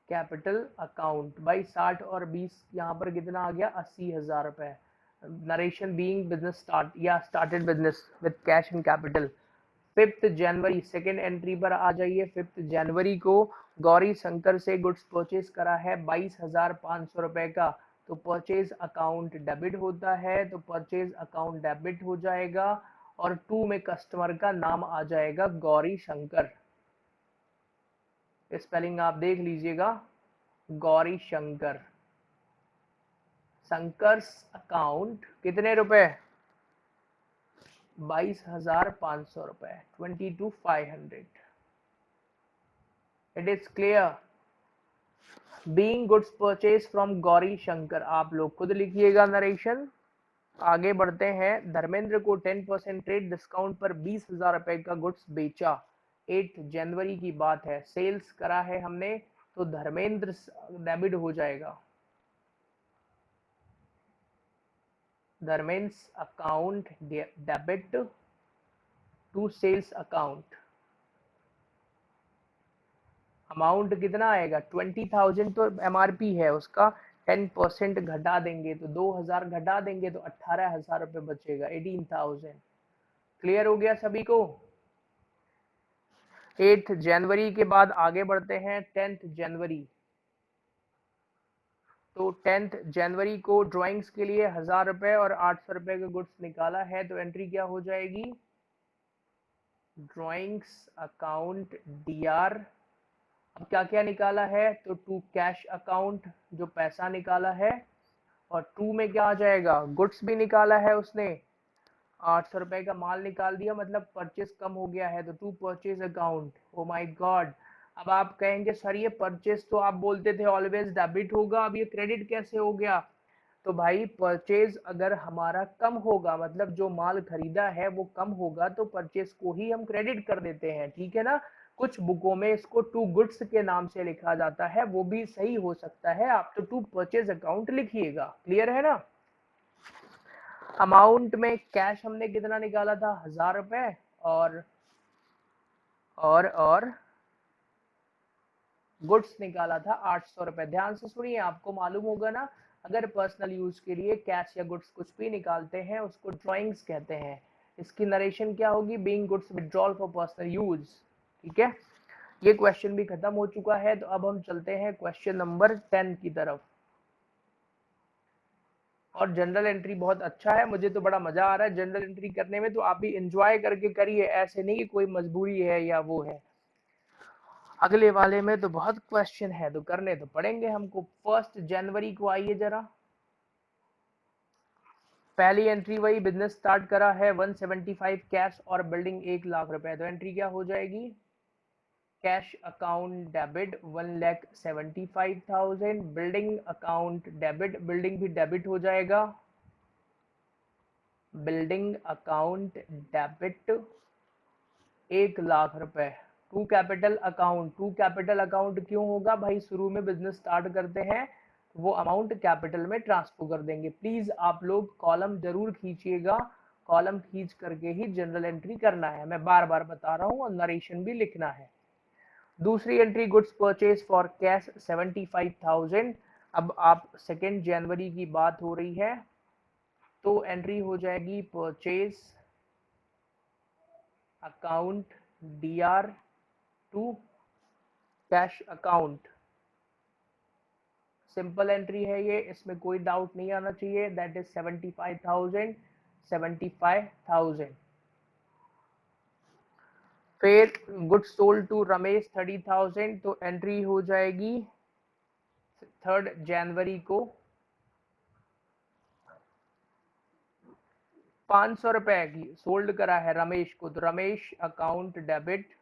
capital account भाई। 60 और 20 यहाँ पर कितना आ गया, 80,000 रुपए। नरेशन बीइंग बिजनेस स्टार्ट या started business with cash and capital. 5 January, second entry पर आ जाइए। 5 जनवरी को गौरी शंकर से गुड्स परचेज करा है 22,500 रुपए का, तो परचेज अकाउंट डेबिट होता है, तो परचेज अकाउंट डेबिट हो जाएगा। और 2 में कस्टमर का नाम आ जाएगा गौरी शंकर। स्पेलिंग आप देख लीजिएगा, गौरी शंकर। शंकर्स अकाउंट कितने रुपए? 22,500 रुपए, 22,500। It is clear. Being goods purchase from Gauri Shankar, आप लोग खुद लिखिएगा नरेशन। आगे बढ़ते हैं। धर्मेंद्र को 10% ट्रेड डिस्काउंट पर 20,000 रुपए का गुड्स बेचा। 8 जनवरी की बात है, सेल्स करा है हमने, तो धर्मेंद्र डेबिट हो जाएगा। Dharmendra account debit to sales account. Amount कितना आएगा? 20,000 तो एमआरपी है उसका, 10% घटा देंगे तो 2,000 घटा देंगे तो 18,000 रुपए बचेगा, 18,000। क्लियर हो गया सभी को? 8 जनवरी के बाद आगे बढ़ते हैं 10 जनवरी। तो 10 जनवरी को ड्राइंग्स के लिए 1,000 रुपए और 800 रुपए का गुड्स निकाला है, तो एंट्री क्या हो जाएगी? Drawings account DR. अब क्या क्या निकाला है? तो टू कैश अकाउंट, जो पैसा निकाला है, और 2 में क्या आ जाएगा? गुड्स भी निकाला है उसने, 800 रुपए का माल निकाल दिया, मतलब परचेज कम हो गया है, तो to purchase account. Oh my god. अब आप कहेंगे सर ये परचेज तो आप बोलते थे ऑलवेज डेबिट होगा, अब ये क्रेडिट कैसे हो गया? तो भाई परचेज अगर हमारा कम होगा, मतलब जो माल खरीदा है वो कम होगा, तो परचेज को ही हम क्रेडिट कर देते हैं, ठीक है ना। कुछ बुकों में इसको टू गुड्स के नाम से लिखा जाता है, वो भी सही हो सकता है, आप तो टू परचेज अकाउंट लिखिएगा। क्लियर है ना? अमाउंट में कैश हमने कितना निकाला था? 1,000 रुपए, और गुड्स निकाला था 800 रुपए। ध्यान से सुनिए, आपको मालूम होगा ना, अगर पर्सनल यूज के लिए कैश या गुड्स कुछ भी निकालते हैं उसको ड्राइंग्स कहते हैं। इसकी नरेशन क्या होगी? Being goods withdrawal for personal use. ठीक है, ये क्वेश्चन भी खत्म हो चुका है। तो अब हम चलते हैं क्वेश्चन नंबर 10 की तरफ। और जनरल एंट्री बहुत अच्छा है, मुझे तो बड़ा मजा आ रहा है जनरल एंट्री करने में, तो आप भी एंजॉय करके करिए, ऐसे नहीं कि कोई मजबूरी है या वो है। अगले वाले में तो बहुत क्वेश्चन है, तो करने तो पड़ेंगे हमको। 1 जनवरी को आइए जरा। पहली एंट्री वही, बिजनेस स्टार्ट करा है, 175 कैश और बिल्डिंग 1 लाख रुपए। तो एंट्री क्या हो जाएगी? Cash account debit 1,75,000, building account debit, building भी डेबिट हो जाएगा। बिल्डिंग अकाउंट डेबिट 1 लाख रुपए। To capital account, to capital account क्यों होगा भाई? शुरू में बिजनेस स्टार्ट करते हैं, वो अमाउंट कैपिटल में ट्रांसफर कर देंगे। प्लीज आप लोग कॉलम जरूर खींचिएगा, कॉलम खींच करके ही जनरल एंट्री करना है, मैं बार बार बता रहा हूँ, और नरेशन भी लिखना है। दूसरी entry, goods purchase for cash 75,000। अब आप 2 जनवरी की बात हो रही है, तो एंट्री हो जाएगी purchase account DR to cash account. Simple entry है ये, इसमें कोई डाउट नहीं आना चाहिए। That is 75,000, 75,000। फिर गुड्स सोल्ड टू रमेश 30,000, तो एंट्री हो जाएगी 3 जनवरी को 500 रुपए की सोल्ड करा है रमेश को, तो Ramesh account debit,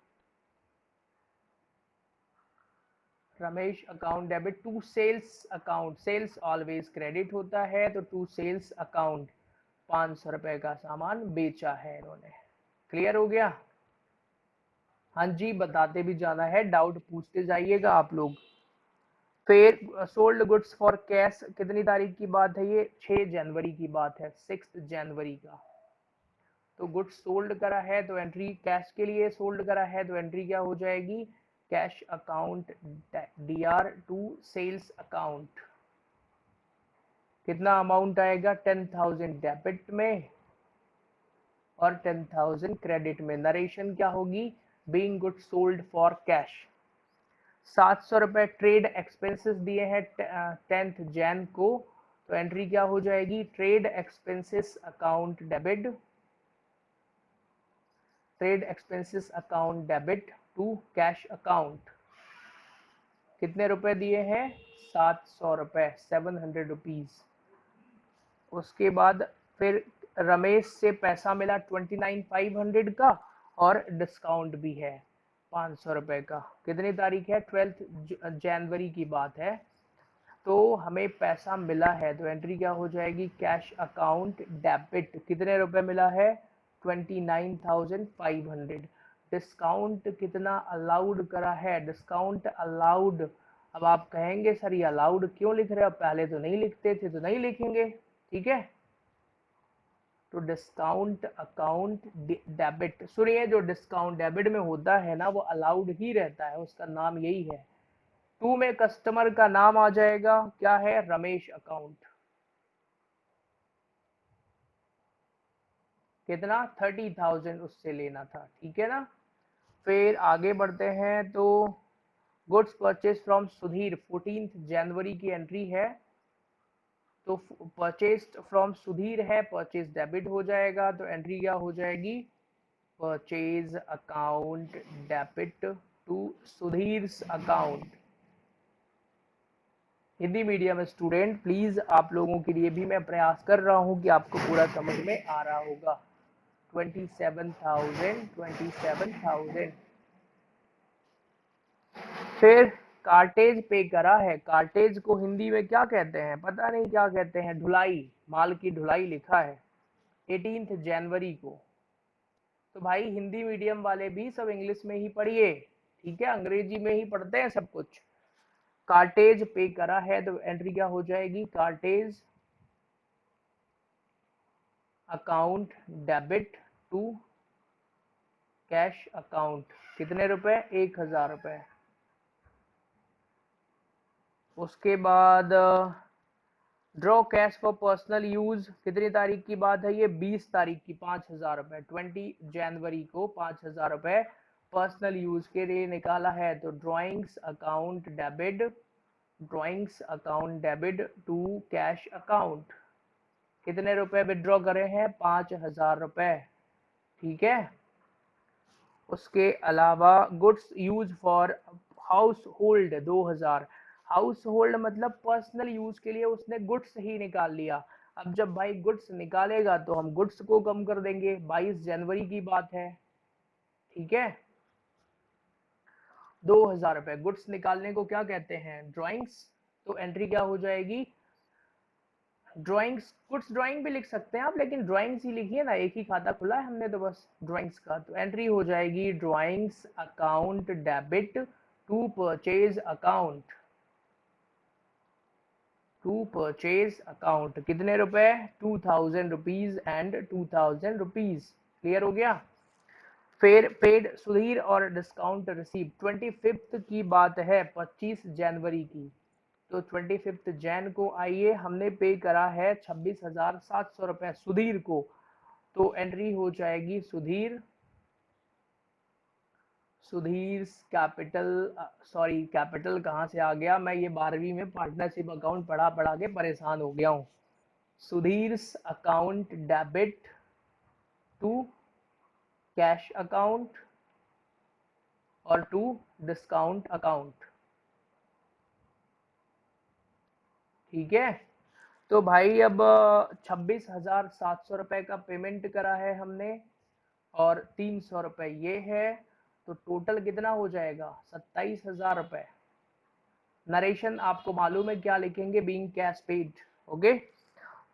Ramesh account debit to sales account. Sales always credit होता है, तो टू सेल्स अकाउंट 500 रुपए का सामान बेचा है इन्होंने। क्लियर हो गया? हाँ जी, बताते भी जाना है, डाउट पूछते जाइएगा आप लोग। फिर सोल्ड गुड्स फॉर कैश, कितनी तारीख की बात है ये? 6 जनवरी की बात है, 6 जनवरी का। तो गुड्स सोल्ड करा है, तो एंट्री कैश के लिए सोल्ड करा है, तो एंट्री क्या हो जाएगी? Cash account DR to sales account. कितना अमाउंट आएगा? 10,000 डेबिट में और 10,000 क्रेडिट में। नरेशन क्या होगी? Being goods sold for cash. 700 रुपए ट्रेड एक्सपेंसेस दिए हैं 10th जैन को, तो एंट्री क्या हो जाएगी? Trade expenses account debit trade expenses account debit to cash account, कितने रुपए दिए हैं? 700 रुपए, 700 रुपीज। उसके बाद फिर रमेश से पैसा मिला 29,500 का, और डिस्काउंट भी है 500 रुपए का। कितनी तारीख है? 12 जनवरी की बात है। तो हमें पैसा मिला है तो एंट्री क्या हो जाएगी? Cash account debit. कितने रुपए मिला है? 29,500। डिस्काउंट कितना अलाउड करा है? Discount allowed. अब आप कहेंगे सर ये अलाउड क्यों लिख रहे हो, पहले तो नहीं लिखते थे, तो नहीं लिखेंगे, ठीक है। तो डिस्काउंट अकाउंट डेबिट, सुनिए, जो डिस्काउंट डेबिट में होता है ना वो अलाउड ही रहता है, उसका नाम यही है। टू में कस्टमर का नाम आ जाएगा, क्या है? रमेश अकाउंट। कितना? 30,000 उससे लेना था, ठीक है ना। फिर आगे बढ़ते हैं तो गुड्स परचेज फ्रॉम सुधीर, 14 जनवरी की एंट्री है। तो परचेज फ्रॉम सुधीर है, परचेज डेबिट हो जाएगा, तो एंट्री क्या हो जाएगी? Purchase account debit to Sudhir's account. Hindi medium student please, आप लोगों के लिए भी मैं प्रयास कर रहा हूं कि आपको पूरा समझ में आ रहा होगा। 27,000। फिर कार्टेज पे करा है, कार्टेज को हिंदी में क्या कहते हैं? पता नहीं क्या कहते हैं, ढुलाई, माल की ढुलाई लिखा है 18 जनवरी को। तो भाई हिंदी मीडियम वाले भी सब इंग्लिश में ही पढ़िए, ठीक है, अंग्रेजी में ही पढ़ते हैं सब कुछ। कार्टेज पे करा है तो एंट्री क्या हो जाएगी? Cartage account debit to cash account. कितने रुपए? 1,000 रुपए। उसके बाद draw cash for personal use, कितनी तारीख की बात है ये? 20 तारीख की, 5,000 रुपए, 20 जनवरी को 5,000 रुपए पर्सनल यूज के लिए निकाला है। तो drawings account debit, drawings account debit to cash account. कितने रुपए विड्रॉ करे हैं? 5,000 रुपए, ठीक है। उसके अलावा goods use for house hold 2,000। House hold मतलब पर्सनल यूज के लिए उसने गुड्स ही निकाल लिया। अब जब भाई गुड्स निकालेगा तो हम गुड्स को कम कर देंगे, 22 जनवरी की बात है, ठीक है। 2,000 रुपए गुड्स निकालने को क्या कहते हैं? ड्राइंग्स। तो एंट्री क्या हो जाएगी? ड्राइंग्स, गुड्स ड्राइंग भी लिख सकते हैं आप, लेकिन ड्राइंग्स ही लिखिए ना, एक ही खाता खुला है हमने तो बस ड्राइंग्स का। तो एंट्री हो जाएगी drawings account debit to purchase account, to purchase account. कितने रुपए? 2,000 रुपीज एंड 2,000 रुपीज। क्लियर हो गया। फिर पेड सुधीर और डिस्काउंट रिसीव, 25 की बात है, 25 जनवरी की। तो 25 जैन को आइए, हमने पे करा है 26,700 रुपए सुधीर को। तो एंट्री हो जाएगी Sudhir, Sudhir capital, sorry capital कहाँ से आ गया, मैं ये 12वीं में पार्टनरशिप अकाउंट पढ़ा पढ़ा के परेशान हो गया हूँ। Sudhir account debit to cash account और टू डिस्काउंट अकाउंट, ठीक है। तो भाई अब 26,700 रुपए का पेमेंट करा है हमने, और 300 रुपए ये है, तो टोटल कितना हो जाएगा? 27,000 रुपए। नरेशन आपको मालूम है क्या लिखेंगे? Being cash paid, okay.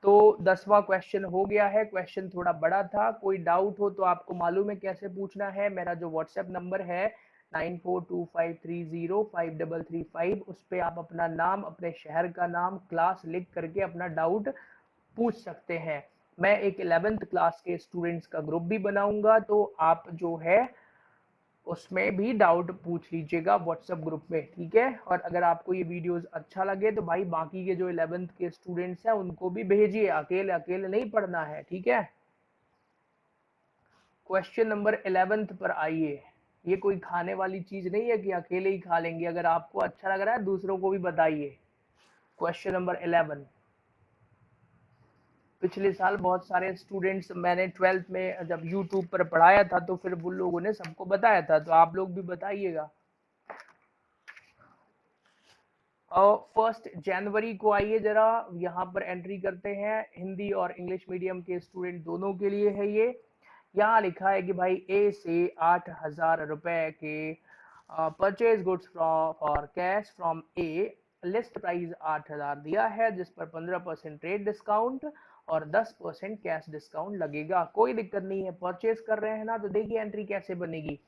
तो 10वां क्वेश्चन हो गया है। क्वेश्चन थोड़ा बड़ा था, कोई डाउट हो तो आपको मालूम है कैसे पूछना है। मेरा जो व्हाट्सएप नंबर है 9425305335, उस पर आप अपना नाम, अपने शहर का नाम, क्लास लिख करके अपना डाउट पूछ सकते हैं। मैं एक 11th क्लास के स्टूडेंट्स का ग्रुप भी बनाऊंगा, तो आप जो है उसमें भी डाउट पूछ लीजिएगा व्हाट्सएप ग्रुप में, ठीक है। और अगर आपको ये वीडियोस अच्छा लगे तो भाई बाकी के जो 11th के स्टूडेंट्स हैं उनको भी भेजिए, अकेले अकेले नहीं पढ़ना है, ठीक है। क्वेश्चन नंबर 11th पर आइए। ये कोई खाने वाली चीज नहीं है कि अकेले ही खा लेंगे, अगर आपको अच्छा लग रहा है दूसरों को भी बताइए। क्वेश्चन नंबर 11, पिछले साल बहुत सारे स्टूडेंट्स, मैंने 12th में जब यूट्यूब पर पढ़ाया था तो फिर वो लोगों ने सबको बताया था, तो आप लोग भी बताइएगा। और 1 जनवरी को आइए जरा यहाँ पर एंट्री करते हैं। हिंदी और इंग्लिश मीडियम के स्टूडेंट दोनों के लिए है ये। यहाँ लिखा है कि भाई ए से 8,000 रुपए के purchase goods for cash from A, list price 8,000 दिया है, जिस पर 15% ट्रेड डिस्काउंट और 10% कैश डिस्काउंट लगेगा। कोई दिक्कत नहीं है, परचेज कर रहे हैं ना। तो देखिए एंट्री कैसे बनेगी।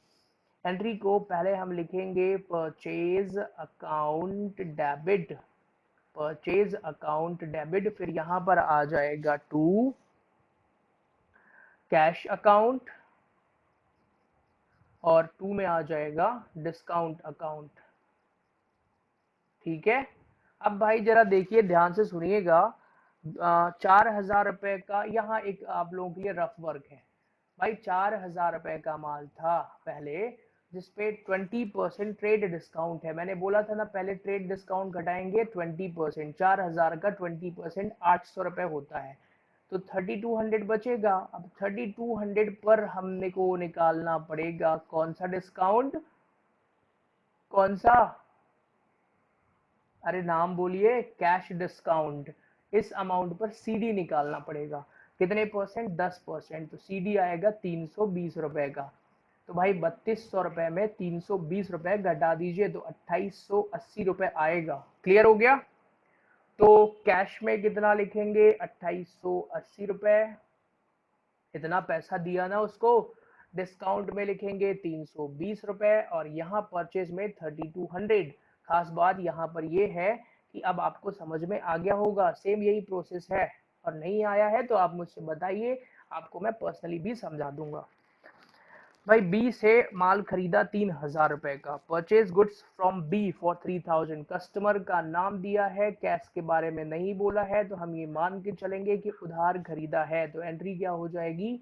एंट्री को पहले हम लिखेंगे purchase account debit, purchase account debit, फिर यहाँ पर आ जाएगा टू कैश अकाउंट और टू में आ जाएगा डिस्काउंट अकाउंट। ठीक है, अब भाई जरा देखिए ध्यान से सुनिएगा। 4,000 रुपए का यहाँ एक आप लोगों के लिए रफ वर्क है। भाई 4,000 रुपए का माल था पहले, जिसपे 20% ट्रेड डिस्काउंट है। मैंने बोला था ना पहले ट्रेड डिस्काउंट घटाएंगे 20%, 4,000 का 20% 800 रुपए होता है, तो 3200 बचेगा। अब 3200 पर हमने को निकालना पड़ेगा कौन सा डिस्काउंट, कौन सा, अरे नाम बोलिए, कैश डिस्काउंट। इस अमाउंट पर सीडी निकालना पड़ेगा। कितने परसेंट, 10%, तो सीडी आएगा 320 रुपए का। तो भाई 3200 रुपए में 320 रुपए घटा दीजिए तो 2880 रुपए आएगा। क्लियर हो गया। तो कैश में कितना लिखेंगे, 2880 रुपए, इतना पैसा दिया ना उसको। डिस्काउंट में लिखेंगे 320 रुपए और यहाँ परचेज में 3200। खास बात यहाँ पर ये है कि अब आपको समझ में आ गया होगा, सेम यही प्रोसेस है। और नहीं आया है तो आप मुझसे बताइए, आपको मैं पर्सनली भी समझा दूंगा। भाई बी से माल खरीदा 3,000 रुपए का, purchase goods from B for 3,000, customer का नाम दिया है, कैश के बारे में नहीं बोला है, तो हम ये मान के चलेंगे कि उधार खरीदा है। तो एंट्री क्या हो जाएगी,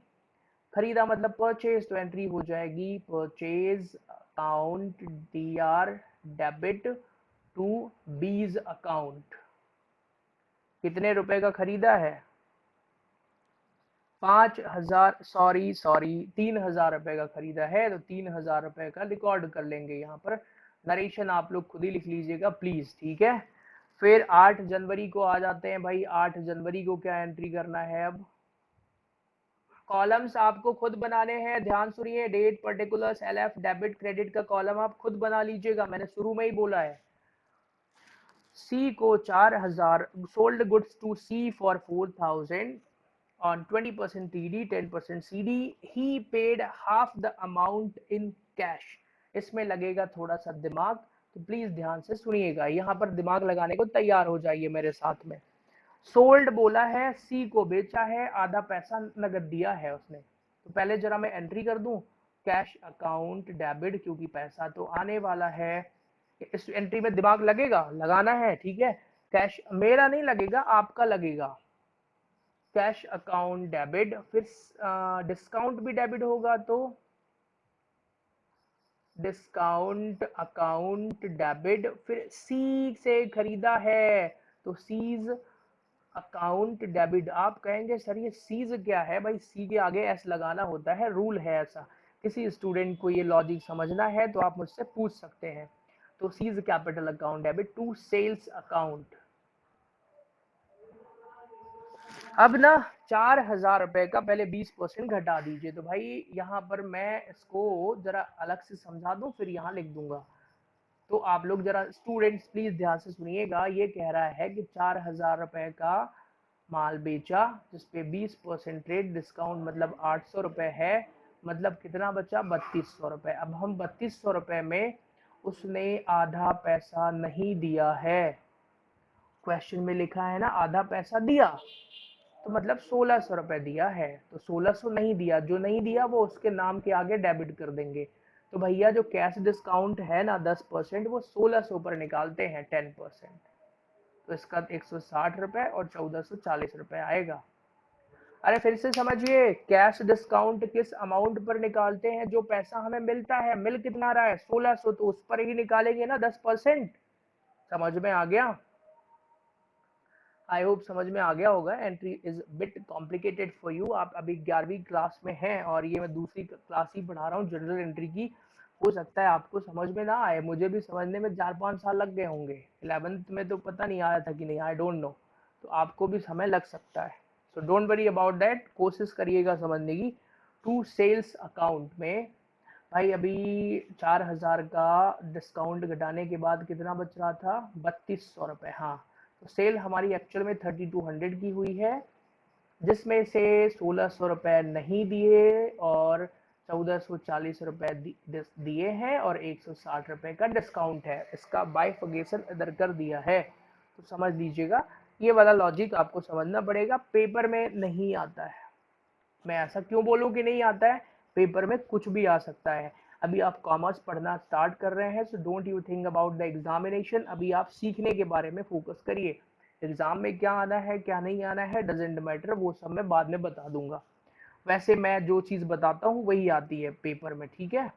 खरीदा मतलब परचेज, तो एंट्री हो जाएगी purchase account D R debit to B's account. कितने रुपए का खरीदा है, 5,000, सॉरी 3,000 रुपए का खरीदा है, तो 3,000 रुपए का रिकॉर्ड कर लेंगे यहाँ पर। नरेशन आप लोग खुद ही लिख लीजिएगा प्लीज, ठीक है। फिर 8 जनवरी को आ जाते हैं भाई। 8 जनवरी को क्या एंट्री करना है, अब कॉलम्स आपको खुद बनाने हैं। ध्यान सुनिए, date, particulars, LF, debit, credit का कॉलम आप खुद बना लीजिएगा, मैंने शुरू में ही बोला है। सी को 4,000, sold goods to C for 4,000 on 20% TD, 10% CD. He paid half the amount in cash. इसमें लगेगा थोड़ा सा दिमाग, तो प्लीज ध्यान से सुनिएगा। यहाँ पर दिमाग लगाने को तैयार हो जाइए मेरे साथ में। सोल्ड बोला है, सी को बेचा है, आधा पैसा नगद दिया है उसने। तो पहले जरा मैं एंट्री कर दूं, कैश अकाउंट डेबिट, क्योंकि पैसा तो आने वाला है। इस एंट्री में दिमाग लगेगा, लगाना है, ठीक है। कैश मेरा नहीं लगेगा, आपका लगेगा। कैश अकाउंट डेबिट, फिर डिस्काउंट भी डेबिट होगा, तो डिस्काउंट अकाउंट डेबिट, फिर सी से खरीदा है तो सीज अकाउंट डेबिट। आप कहेंगे सर ये सीज क्या है, भाई सी के आगे एस लगाना होता है, रूल है ऐसा। किसी स्टूडेंट को ये लॉजिक समझना है तो आप मुझसे पूछ सकते हैं। तो C's capital account debit to sales account. अब ना 4,000 रुपए का पहले 20% घटा दीजिए। तो भाई यहाँ पर मैं इसको जरा अलग से समझा दूं, फिर यहाँ लिख दूंगा। तो आप लोग जरा स्टूडेंट्स प्लीज ध्यान से सुनिएगा। ये कह रहा है कि 4,000 रुपए का माल बेचा, जिसपे 20% ट्रेड डिस्काउंट मतलब 800 रुपए है, मतलब कितना बचा, 3200 रुपए। अब हम 3200 रुपए में उसने आधा पैसा नहीं दिया है। क्वेश्चन में लिखा है ना आधा पैसा दिया, तो मतलब 1600 रुपए दिया है। तो 1600 नहीं दिया, जो नहीं दिया वो उसके नाम के आगे डेबिट कर देंगे। तो भैया जो कैश डिस्काउंट है ना 10%, वो 1600 पर निकालते हैं 10%, तो इसका 160 रुपए और 1440 रुपए आएगा। अरे फिर से समझिए, कैश डिस्काउंट किस अमाउंट पर निकालते हैं, जो पैसा हमें मिलता है। मिल कितना रहा है, 1600, तो उस पर ही निकालेंगे ना 10%। समझ में आ गया। आई होप समझ में आ गया होगा। Entry is bit complicated for you. आप अभी 11वीं क्लास में हैं और ये मैं दूसरी क्लास ही पढ़ा रहा हूँ जनरल एंट्री की। हो सकता है आपको समझ में ना आए, मुझे भी समझने में 4-5 साल लग गए होंगे। 11th में तो पता नहीं आया था कि नहीं, आई डोंट नो। तो आपको भी समय लग सकता है, so don't worry about that, कोशिश करिएगा समझने की। टू सेल्स अकाउंट में भाई अभी 4000 का डिस्काउंट घटाने के बाद कितना बच रहा था, 3200 रुपये। हाँ, तो सेल हमारी एक्चुअल में 3200 की हुई है, जिसमें से 1600 रुपये नहीं दिए और 1440 रुपये दिए हैं और 160 रुपये का डिस्काउंट है। इसका बाइफिकेशन इधर कर दिया है, तो समझ लीजिएगा। ये वाला लॉजिक आपको समझना पड़ेगा, पेपर में नहीं आता है। मैं ऐसा क्यों बोलूं कि नहीं आता है, पेपर में कुछ भी आ सकता है। अभी आप कॉमर्स पढ़ना स्टार्ट कर रहे हैं, so don't you think about the examination. अभी आप सीखने के बारे में फोकस करिए। एग्जाम में क्या आना है क्या नहीं आना है डजेंट मैटर, वो सब मैं बाद में बता दूंगा। वैसे मैं जो चीज बताता हूँ वही आती है पेपर में, ठीक है।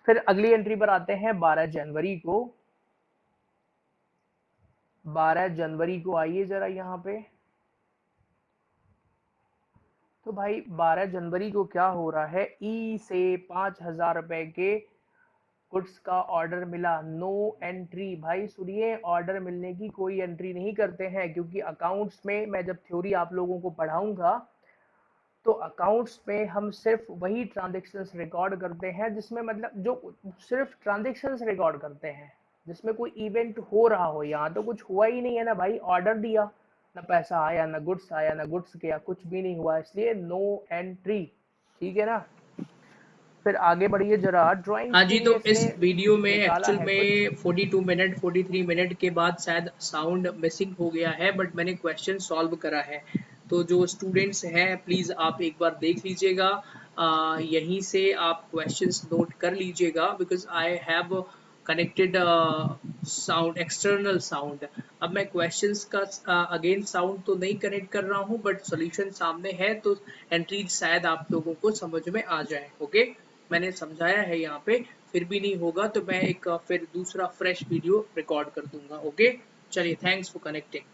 फिर अगली एंट्री पर आते हैं 12 जनवरी को। 12 जनवरी को आइए जरा यहाँ पे। तो भाई 12 जनवरी को क्या हो रहा है, ई से 5000 रुपए के गुड्स का ऑर्डर मिला। No entry. भाई सुनिए, ऑर्डर मिलने की कोई एंट्री नहीं करते हैं, क्योंकि अकाउंट्स में मैं जब थ्योरी आप लोगों को पढ़ाऊंगा तो अकाउंट्स में हम सिर्फ वही ट्रांजेक्शन्स रिकॉर्ड करते हैं जिसमें मतलब जो सिर्फ ट्रांजेक्शन्स रिकॉर्ड करते हैं जिसमें कोई इवेंट हो रहा हो। यहाँ तो कुछ हुआ ही नहीं है ना भाई, ऑर्डर दिया, ना पैसा आया, ना गुड्स आया, ना गुड्स गया, कुछ भी नहीं हुआ, इसलिए नो एंट्री। ठीक है ना। फिर आगे बढ़िए जरा, ड्राइंग्स हाँ के जी, लिए तो इस इसने वीडियो में निकाला एक्चुअल है कुछ। में 42 मिनट 43 मिनट के बाद शायद साउंड मिसिंग हो गया है, बट मैंने क्वेश्चन सॉल्व करा है। तो जो स्टूडेंट्स हैं प्लीज़ आप एक बार देख लीजिएगा, यहीं से आप क्वेश्चंस नोट कर लीजिएगा, because I have connected sound, external sound. अब मैं क्वेश्चंस का अगेन साउंड तो नहीं कनेक्ट कर रहा हूँ, बट सॉल्यूशन सामने है, तो एंट्रीज शायद आप लोगों को समझ में आ जाए। ओके, मैंने समझाया है यहाँ पे, फिर भी नहीं होगा तो मैं एक फिर दूसरा फ्रेश वीडियो रिकॉर्ड कर दूंगा। ओके, चलिए, थैंक्स फॉर कनेक्टिंग।